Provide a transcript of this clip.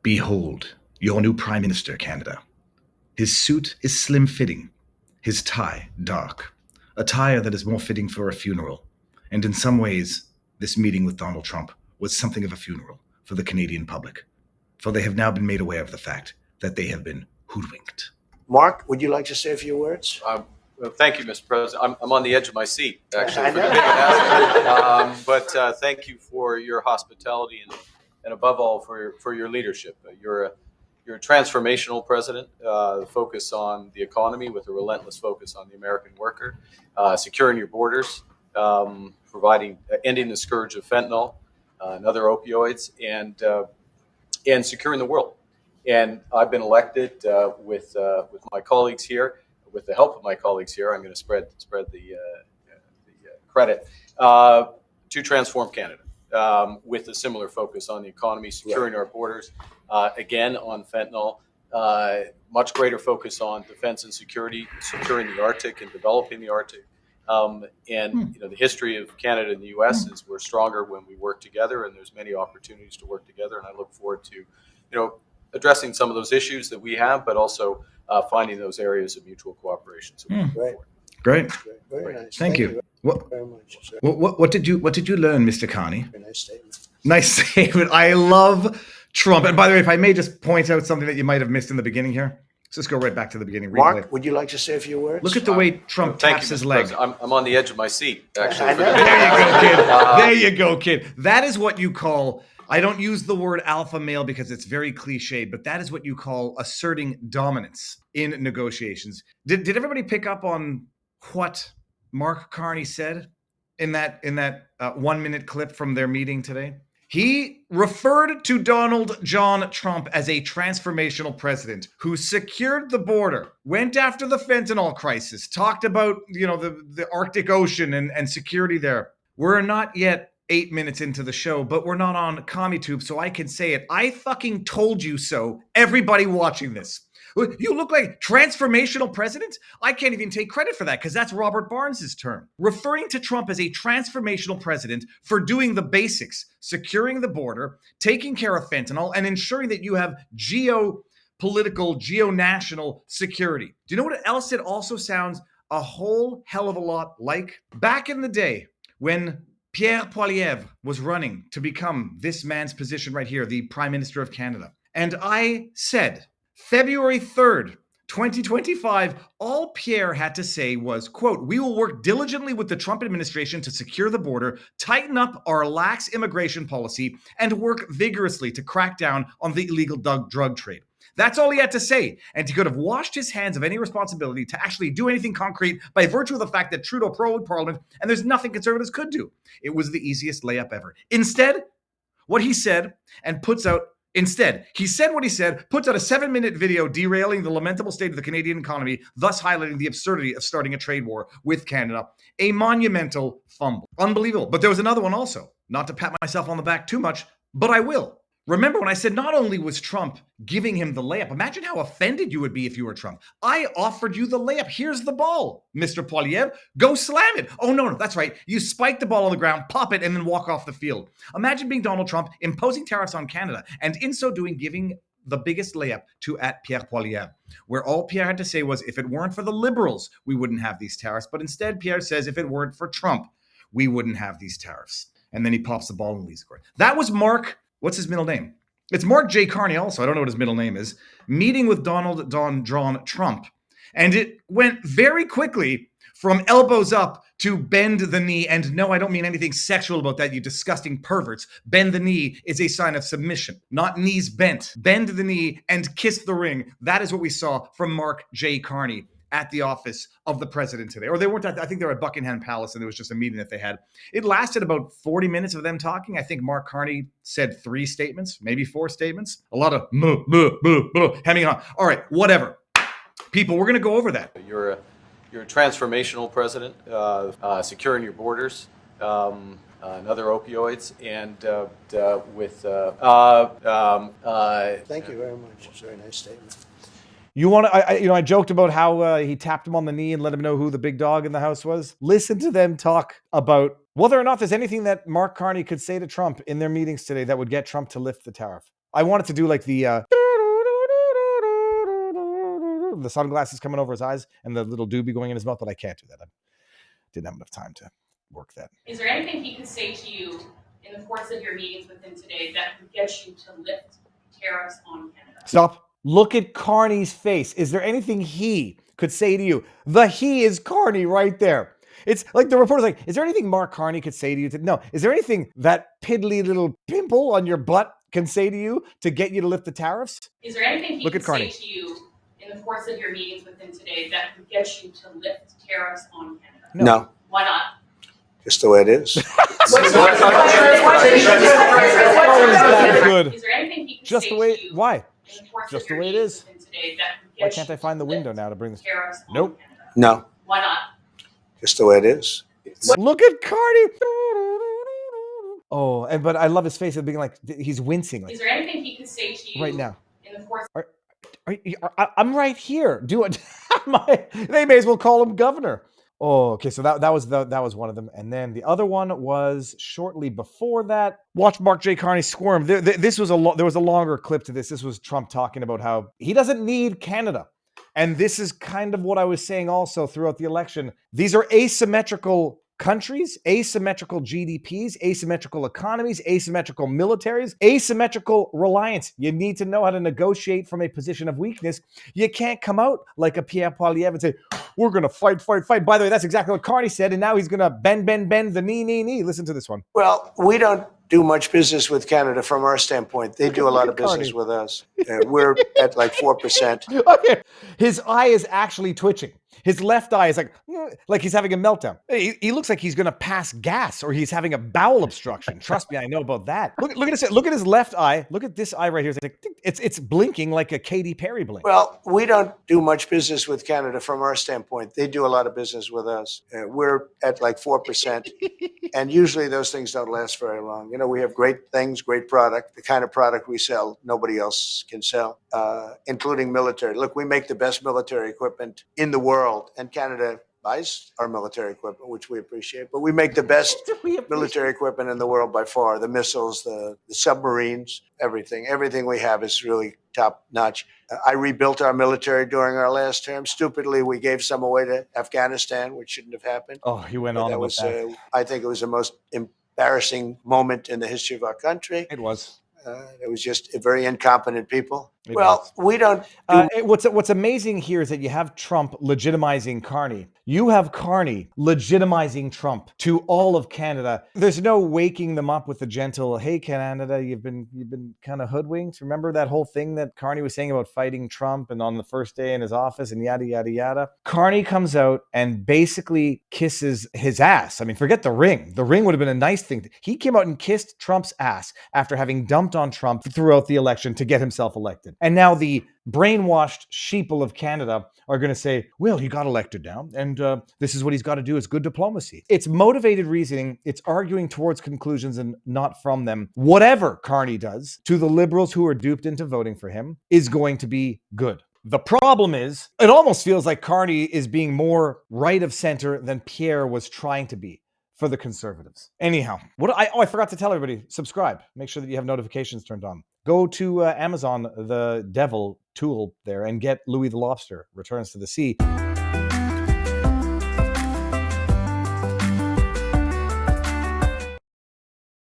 Behold, your new Prime Minister, Canada. His suit is slim-fitting, his tie dark, attire that is more fitting for a funeral. And in some ways, this meeting with Donald Trump was something of a funeral for the Canadian public, for they have now been made aware of the fact that they have been hoodwinked. Mark, would you like to say a few words? Well, thank you, Mr. President. I'm on the edge of my seat, actually. I know. But thank you for your hospitality and above all, for your leadership. You're a transformational president, focus on the economy with a relentless focus on the American worker, securing your borders, ending the scourge of fentanyl and other opioids, and securing the world. And I've been elected with my colleagues here, with the help of my colleagues here. I'm going to spread the credit to transform Canada with a similar focus on the economy, securing our borders, again on fentanyl, much greater focus on defense and security, securing the Arctic and developing the Arctic. The history of Canada and the U.S. is we're stronger when we work together, and there's many opportunities to work together. And I look forward to, addressing some of those issues that we have, but also finding those areas of mutual cooperation. So Great. Very nice. Thank you. What, very much, sir. What did you learn, Mr. Carney? Very nice statement. Nice statement. I love Trump. And by the way, if I may just point out something that you might have missed in the beginning here. Let's just go right back to the beginning. Mark, would you like to say a few words? Look at the way Trump taps his leg. I'm on the edge of my seat, actually. I know. There you go, kid. That is what you call, I don't use the word alpha male because it's very cliched, but that is what you call asserting dominance in negotiations. Did everybody pick up on what Mark Carney said in that 1 minute clip from their meeting today? He referred to Donald John Trump as a transformational president who secured the border, went after the fentanyl crisis, talked about, the Arctic Ocean and security there. We're not yet 8 minutes into the show, but we're not on CommieTube, so I can say it. I fucking told you so, everybody watching this. You look like transformational president? I can't even take credit for that because that's Robert Barnes's term. Referring to Trump as a transformational president for doing the basics, securing the border, taking care of fentanyl, and ensuring that you have geopolitical, geo-national security. Do you know what else it also sounds a whole hell of a lot like? Back in the day when Pierre Poilievre was running to become this man's position right here, the Prime Minister of Canada. And I said, February 3rd, 2025, all Pierre had to say was, quote, "We will work diligently with the Trump administration to secure the border, tighten up our lax immigration policy, and work vigorously to crack down on the illegal drug trade." That's all he had to say. And he could have washed his hands of any responsibility to actually do anything concrete by virtue of the fact that Trudeau prorogued Parliament and there's nothing Conservatives could do. It was the easiest layup ever. Instead, what he said and puts out he said what he said, puts out a 7-minute video derailing the lamentable state of the Canadian economy, thus highlighting the absurdity of starting a trade war with Canada. A monumental fumble. Unbelievable. But there was another one also. Not to pat myself on the back too much, but I will. Remember when I said not only was Trump giving him the layup, imagine how offended you would be if you were Trump. I offered you the layup. Here's the ball, Mr. Poilievre. Go slam it. Oh, no, that's right. You spike the ball on the ground, pop it, and then walk off the field. Imagine being Donald Trump, imposing tariffs on Canada, and in so doing, giving the biggest layup to Pierre Poilievre, where all Pierre had to say was, if it weren't for the Liberals, we wouldn't have these tariffs. But instead, Pierre says, if it weren't for Trump, we wouldn't have these tariffs. And then he pops the ball and leaves the court. That was Mark. What's his middle name? It's Mark J. Carney also. I don't know what his middle name is. Meeting with Donald John Trump. And it went very quickly from elbows up to bend the knee. And no, I don't mean anything sexual about that, you disgusting perverts. Bend the knee is a sign of submission, not knees bent. Bend the knee and kiss the ring. That is what we saw from Mark J. Carney at the office of the president today. Or they weren't at, I think they were at Buckingham Palace, and there was just a meeting that they had. It lasted about 40 minutes of them talking. I think Mark Carney said 3 statements, maybe 4 statements. A lot of hemming on. All right, whatever. People, we're going to go over that. You're a transformational president, securing your borders, and other opioids, and Thank you very much. It's a very nice statement. You want to, I joked about how he tapped him on the knee and let him know who the big dog in the house was. Listen to them talk about whether or not there's anything that Mark Carney could say to Trump in their meetings today that would get Trump to lift the tariff. I wanted to do like the sunglasses coming over his eyes and the little doobie going in his mouth, but I can't do that. I didn't have enough time to work that. Is there anything he could say to you in the course of your meetings with him today that would get you to lift tariffs on Canada? Stop. Look at Carney's face. Is there anything he could say to you? The he is Carney right there. It's like the reporter's like, is there anything Mark Carney could say to you? No. Is there anything that piddly little pimple on your butt can say to you to get you to lift the tariffs? Is there anything he Look could at Carney. say to you in the course of your meetings with him today that would get you to lift tariffs on Canada? No, Why not? just the way it is. Good. Is there anything he could Just say the way. to you Why? in the course Just of the your way it meetings is. with him today that would Why get can't you I find the to window lift now to bring this? tariffs on Nope. Canada? No, Why not? just the way it is. Look at Carney. Oh, but I love his face of being like he's wincing like Is there anything he could say to you right now. in the course? I'm right here. Do it. They may as well call him governor. Oh, okay. So that was one of them, and then the other one was shortly before that. Watch Mark J. Carney squirm. This was there was a longer clip to this. This was Trump talking about how he doesn't need Canada, and this is kind of what I was saying also throughout the election. These are asymmetrical countries, asymmetrical GDPs, asymmetrical economies, asymmetrical militaries, asymmetrical reliance. You need to know how to negotiate from a position of weakness. You can't come out like a Pierre Poilievre and say, we're going to fight. By the way, that's exactly what Carney said, and now he's going to bend the knee. Listen to this one. Well, we don't do much business with Canada from our standpoint. They do a lot of business Carney. with us. We're at like 4%. Okay. His eye is actually twitching. His left eye is like he's having a meltdown. He looks like he's going to pass gas or he's having a bowel obstruction. Trust me, I know about that. Look at this. Look at his left eye. Look at this eye right here. It's blinking like a Katy Perry blink. Well, we don't do much business with Canada from our standpoint. They do a lot of business with us. We're at like 4%. And usually those things don't last very long. You know, we have great things, great product. The kind of product we sell, nobody else can sell, including military. Look, we make the best military equipment in the world, and Canada buys our military equipment, which we appreciate. But we make the best military equipment in the world by far. The missiles, the submarines, everything. Everything we have is really top notch. I rebuilt our military during our last term. Stupidly, we gave some away to Afghanistan, which shouldn't have happened. Oh, he went on about that. I think it was the most embarrassing moment in the history of our country. It was. It was just very incompetent people. It Well, was. we don't. What's amazing here is that you have Trump legitimizing Carney. You have Carney legitimizing Trump to all of Canada. There's no waking them up with the gentle, "Hey, Canada, you've been kind of hoodwinked." Remember that whole thing that Carney was saying about fighting Trump and on the first day in his office and yada yada yada. Carney comes out and basically kisses his ass. I mean, forget the ring. The ring would have been a nice thing. He came out and kissed Trump's ass after having dumped on Trump throughout the election to get himself elected. And now the brainwashed sheeple of Canada are going to say, well, he got elected now, and this is what he's got to do. It's good diplomacy. It's motivated reasoning. It's arguing towards conclusions and not from them. Whatever Carney does to the liberals who are duped into voting for him is going to be good. The problem is, it almost feels like Carney is being more right of center than Pierre was trying to be for the Conservatives. Anyhow, I forgot to tell everybody, subscribe. Make sure that you have notifications turned on. Go to Amazon, the devil tool there, and get Louis the Lobster, Returns to the Sea.